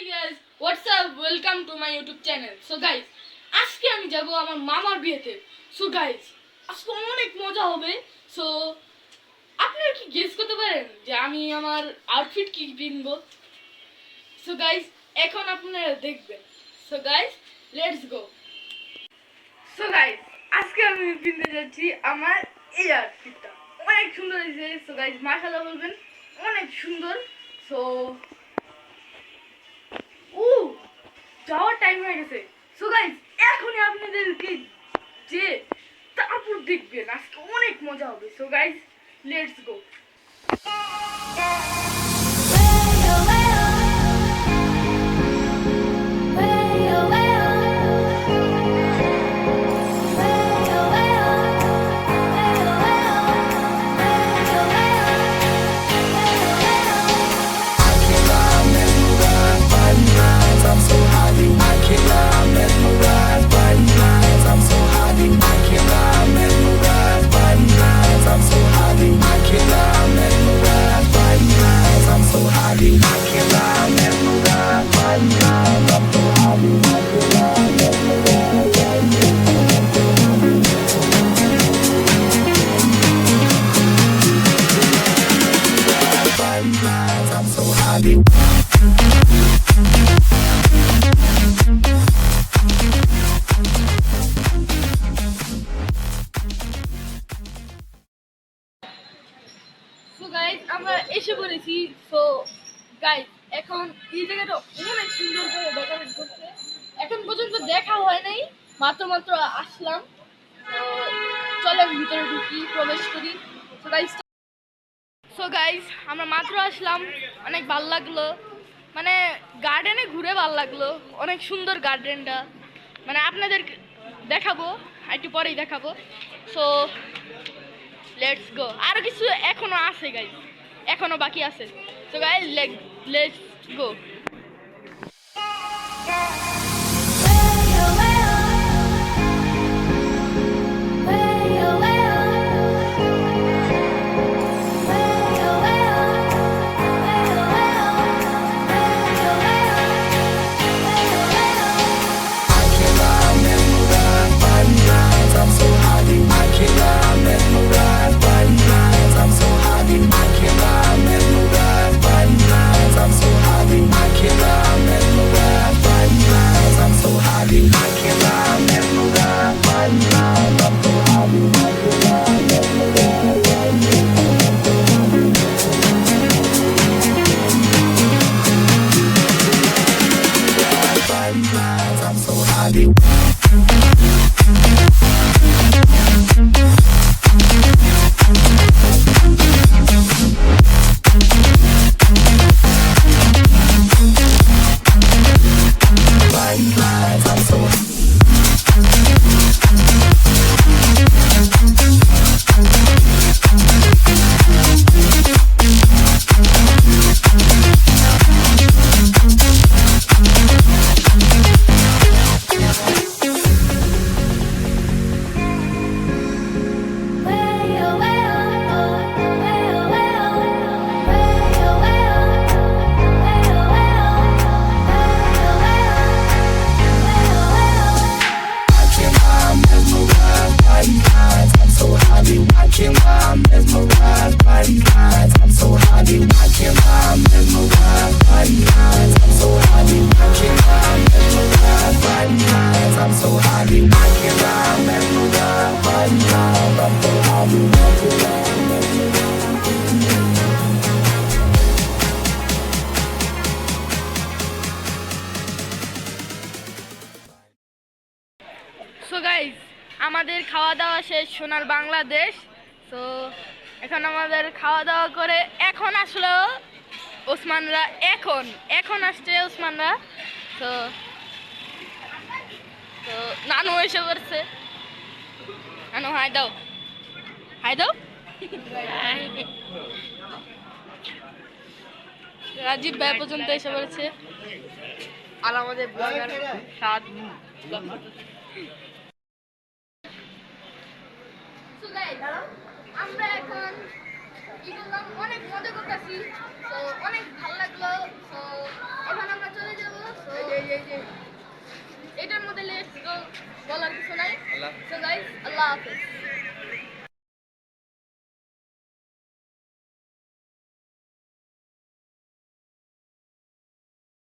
guys, what's up? Welcome to my YouTube channel. So guys, আজকে আমি যাব আমার মামার বিয়েতে। So guys, আজকে অনেক মজা হবে। So আপনারা কি গেস করতে পারেন যে আমি আমার আউটফিট কি কিনবো? So guys, এখন আপনারা দেখবেন। So guys, let's go. So guys, আজকে আমি কিনতে যাচ্ছি আমার এই আউটফিটটা। অনেক সুন্দর হয়েছে। So guys, মাশাআল্লাহ বলবেন, অনেক সুন্দর। So যাওয়ার টাইম হয়ে গেছে। সো গাইস, এখনই আপনাদেরকে যে তারপর দেখবেন আজকে অনেক মজা হবে। So guys, let's go. So guys, আমরা এসে পড়েছি। সো গাইস, এখন এই জায়গাটা অনেক সুন্দর করে ডেকোরেট করছে। এখন পর্যন্ত দেখা হয় নাই, মাত্র আসলাম। তো চলেন ভিতরে ঢুকি, প্রবেশ করি। সো গাইস, আমরা মাত্র আসলাম, অনেক ভালো লাগলো। মানে গার্ডেনে ঘুরে ভালো লাগলো, অনেক সুন্দর গার্ডেনটা। মানে আপনাদের দেখাবো, একটু পরেই দেখাবো। So let's go. আরো কিছু এখনো আছে গাইস, এখনো বাকি আছে। So guys, let's go. So guys, আমাদের খাওয়া দাওয়া শেষ সোনার বাংলাদেশ। সো এখন আমাদের খাওয়া দাওয়া করে এখন আসলো ওসমানরা, এখন আসছে ওসমানরা। তো তো নানু এসে করছে। নানু হাই দাও, হাই দাও। রাজীব ভাই পর্যন্ত এসে পড়েছে। আর আমাদের ব্লগার সাদ আমরা এখন কি করলাম, অনেক মজা করতেছি। তো অনেক ভালো লাগলো। তো এখন আমরা চলে যাবো এই যে এটার মধ্যে লেটস গো বলার কিছু নাই। আল্লাহ সো গাইস আল্লাহ হাফেজ।